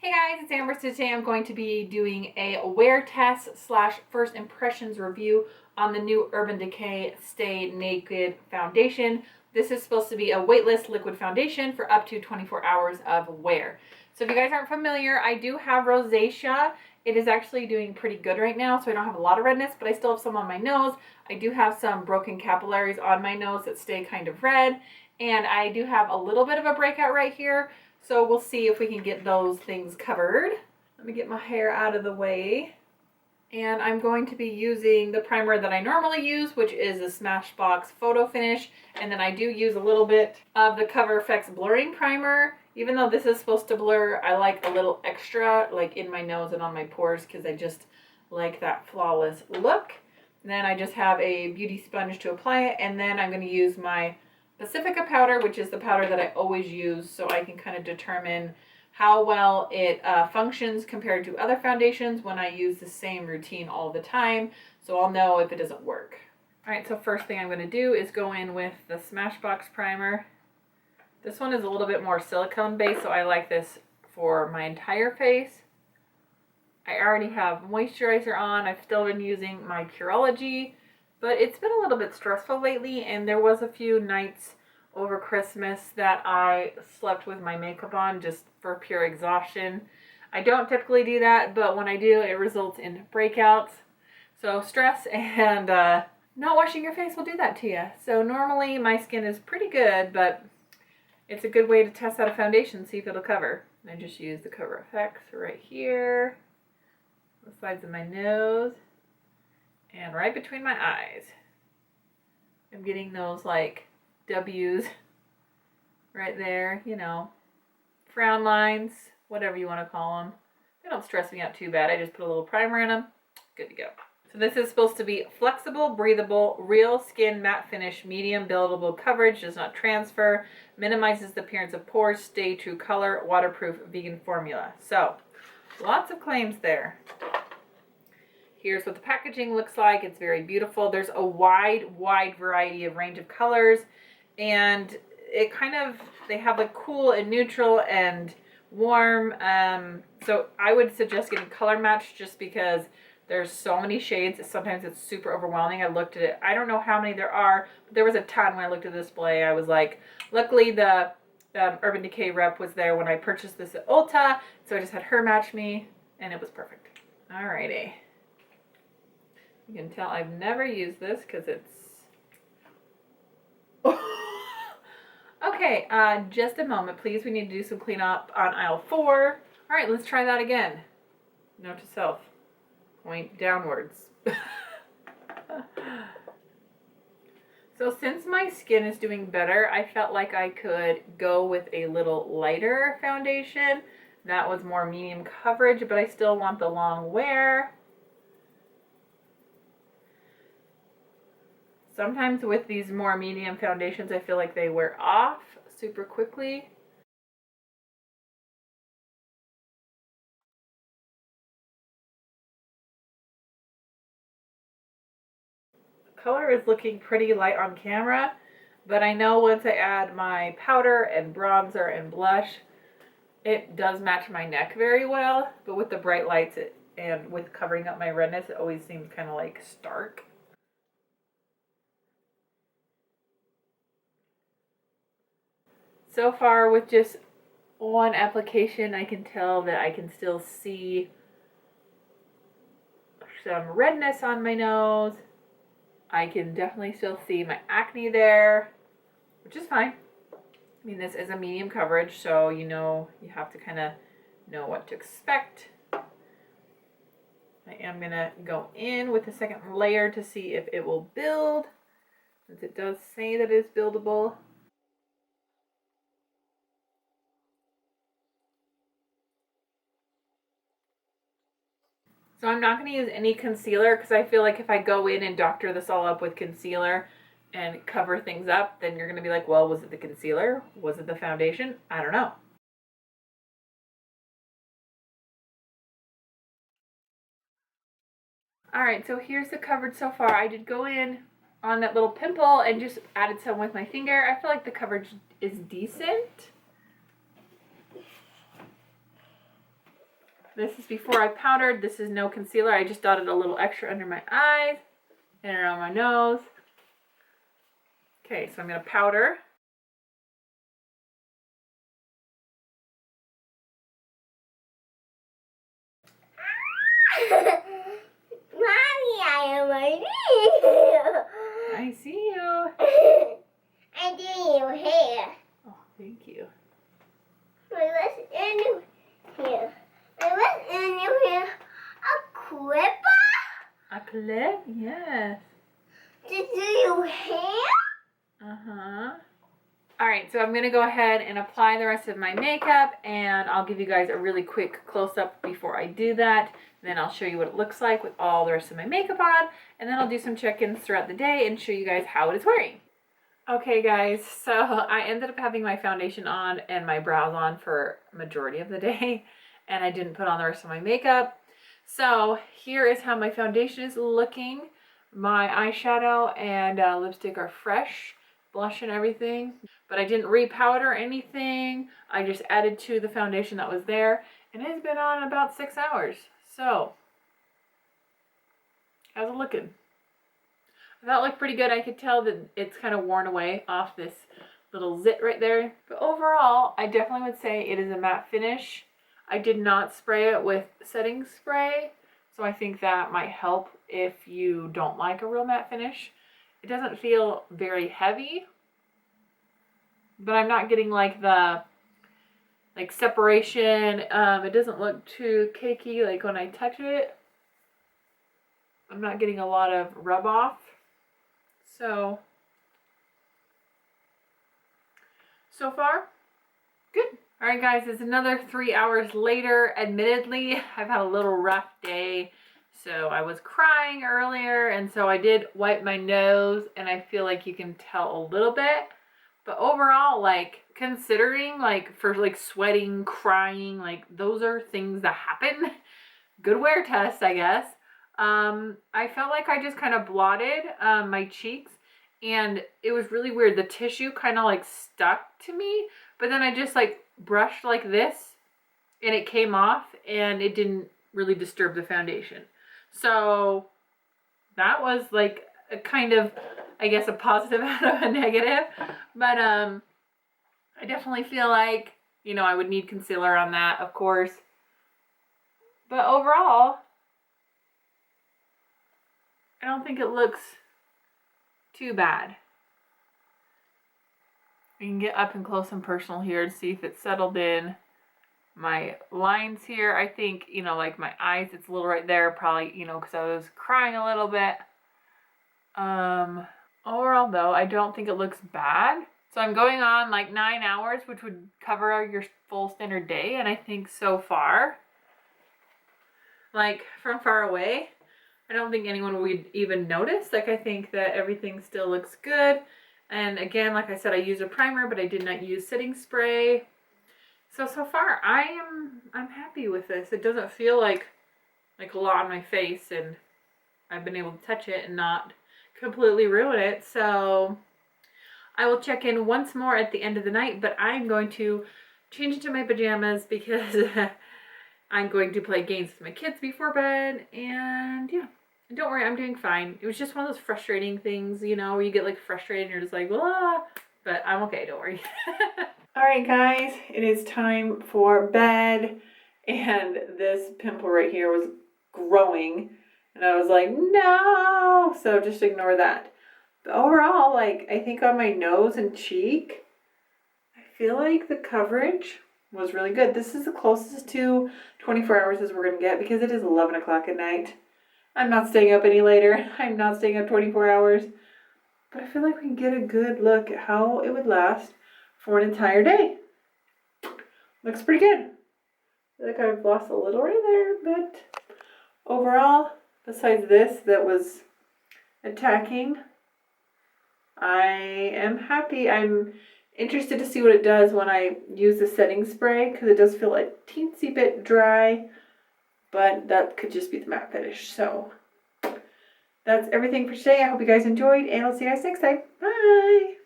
Hey guys, it's Amber. So today I'm going to be doing a wear test slash first impressions review on the new Urban Decay Stay Naked foundation. This is supposed to be a weightless liquid foundation for up to 24 hours of wear. So if you guys aren't familiar, I do have rosacea. It is actually doing pretty good right now, so I don't have a lot of redness, but I still have some on my nose. I do have some broken capillaries on my nose that stay kind of red, and I do have a little bit of a breakout right here. So we'll see if we can get those things covered. Let me get my hair out of the way. And I'm going to be using the primer that I normally use, which is the Smashbox Photo Finish. And then I do use a little bit of the Cover FX Blurring Primer. Even though this is supposed to blur, I like a little extra, like in my nose and on my pores, because I just like that flawless look. And then I just have a beauty sponge to apply it. And then I'm going to use my Pacifica powder, which is the powder that I always use, so I can kind of determine how well it functions compared to other foundations when I use the same routine all the time, so I'll know if it doesn't work. Alright, so first thing I'm going to do is go in with the Smashbox primer. This one is a little bit more silicone based, so I like this for my entire face. I already have moisturizer on. I've still been using my Curology, but it's been a little bit stressful lately, and there was a few nights over Christmas that I slept with my makeup on just for pure exhaustion. I don't typically do that, but when I do, it results in breakouts. So stress and not washing your face will do that to you. So normally my skin is pretty good, but it's a good way to test out a foundation, see if it'll cover. I just use the Cover FX right here, the sides of my nose, and right between my eyes. I'm getting those like W's right there, you know, frown lines, whatever you want to call them. They don't stress me out too bad. I just put a little primer in them. Good to go. So this is supposed to be flexible, breathable, real skin matte finish, medium buildable coverage, does not transfer, minimizes the appearance of pores, stay true color, waterproof, vegan formula. So lots of claims there. Here's what the packaging looks like. It's very beautiful. There's a wide variety of range of colors, and it kind of, they have like cool and neutral and warm. So I would suggest getting color matched just because there's so many shades. Sometimes it's super overwhelming. I looked at it. I don't know how many there are, but there was a ton when I looked at the display. I was like, luckily the Urban Decay rep was there when I purchased this at Ulta, so I just had her match me, and it was perfect. Alrighty. You can tell I've never used this because it's... Okay, just a moment, please. We need to do some cleanup on aisle 4. All right, let's try that again. Note to self. Point downwards. So since my skin is doing better, I felt like I could go with a little lighter foundation. That was more medium coverage, but I still want the long wear. Sometimes with these more medium foundations, I feel like they wear off super quickly. The color is looking pretty light on camera, but I know once I add my powder and bronzer and blush, it does match my neck very well. But with the bright lights and with covering up my redness, it always seems kind of like stark. So far, with just one application, I can tell that I can still see some redness on my nose. I can definitely still see my acne there, which is fine. I mean, this is a medium coverage, so you know, you have to kind of know what to expect. I am going to go in with a second layer to see if it will build, since it does say that it's buildable. So I'm not going to use any concealer because I feel like if I go in and doctor this all up with concealer and cover things up, then you're going to be like, well, was it the concealer? Was it the foundation? I don't know. Alright, so here's the coverage so far. I did go in on that little pimple and just added some with my finger. I feel like the coverage is decent. This is before I powdered. This is no concealer. I just dotted a little extra under my eyes and around my nose. Okay, so I'm going to powder. Mommy, I am ready. I see you. I'm doing your hair. Oh, thank you. What's in your hair? What's in your hair? A clipper? A clip? Yes. To do your hair? Uh-huh. Alright, so I'm going to go ahead and apply the rest of my makeup, and I'll give you guys a really quick close-up before I do that. Then I'll show you what it looks like with all the rest of my makeup on, and then I'll do some check-ins throughout the day and show you guys how it is wearing. Okay guys, so I ended up having my foundation on and my brows on for majority of the day, and I didn't put on the rest of my makeup. So here is how my foundation is looking. My eyeshadow and lipstick are fresh, blush and everything, but I didn't repowder anything. I just added to the foundation that was there, and it's been on about 6 hours. So, how's it looking? That looked pretty good. I could tell that it's kind of worn away off this little zit right there. But overall, I definitely would say it is a matte finish. I did not spray it with setting spray, so I think that might help if you don't like a real matte finish. It doesn't feel very heavy, but I'm not getting like the separation. It doesn't look too cakey like when I touch it. I'm not getting a lot of rub off. So far, good. All right, guys, it's another 3 hours later. Admittedly, I've had a little rough day. So I was crying earlier, and so I did wipe my nose, and I feel like you can tell a little bit. But overall, like, considering, like, for, like, sweating, crying, like, those are things that happen. Good wear test, I guess. I felt like I just kind of blotted my cheeks, and it was really weird. The tissue kind of, like, stuck to me, but then I just, like, brushed like this, and it came off, and it didn't really disturb the foundation. So that was, like, a kind of, I guess, a positive out of a negative. But I definitely feel like, you know, I would need concealer on that, of course. But overall, I don't think it looks too bad. I can get up and close and personal here to see if it's settled in. My lines here, I think, you know, like my eyes, it's a little right there, probably, you know, because I was crying a little bit. Overall, though, I don't think it looks bad. So I'm going on like 9 hours, which would cover your full standard day. And I think so far, like from far away, I don't think anyone would even notice. Like, I think that everything still looks good. And again, like I said, I used a primer, but I did not use setting spray. So far, I'm happy with this. It doesn't feel like a lot on my face, and I've been able to touch it and not completely ruin it. So I will check in once more at the end of the night, but I'm going to change into my pajamas because I'm going to play games with my kids before bed. And yeah, and don't worry, I'm doing fine. It was just one of those frustrating things, you know, where you get like frustrated and you're just like, blah, but I'm okay, don't worry. All right, guys, it is time for bed, and this pimple right here was growing, and I was like, no, so just ignore that. But overall, like, I think on my nose and cheek, I feel like the coverage was really good. This is the closest to 24 hours as we're going to get, because it is 11 o'clock at night. I'm not staying up any later. I'm not staying up 24 hours, but I feel like we can get a good look at how it would last for an entire day. Looks pretty good. I feel like I've lost a little right there, but overall, besides this that was attacking, I am happy. I'm interested to see what it does when I use the setting spray, because it does feel a teensy bit dry, but that could just be the matte finish. So that's everything for today. I hope you guys enjoyed, and I'll see you guys next time. Bye!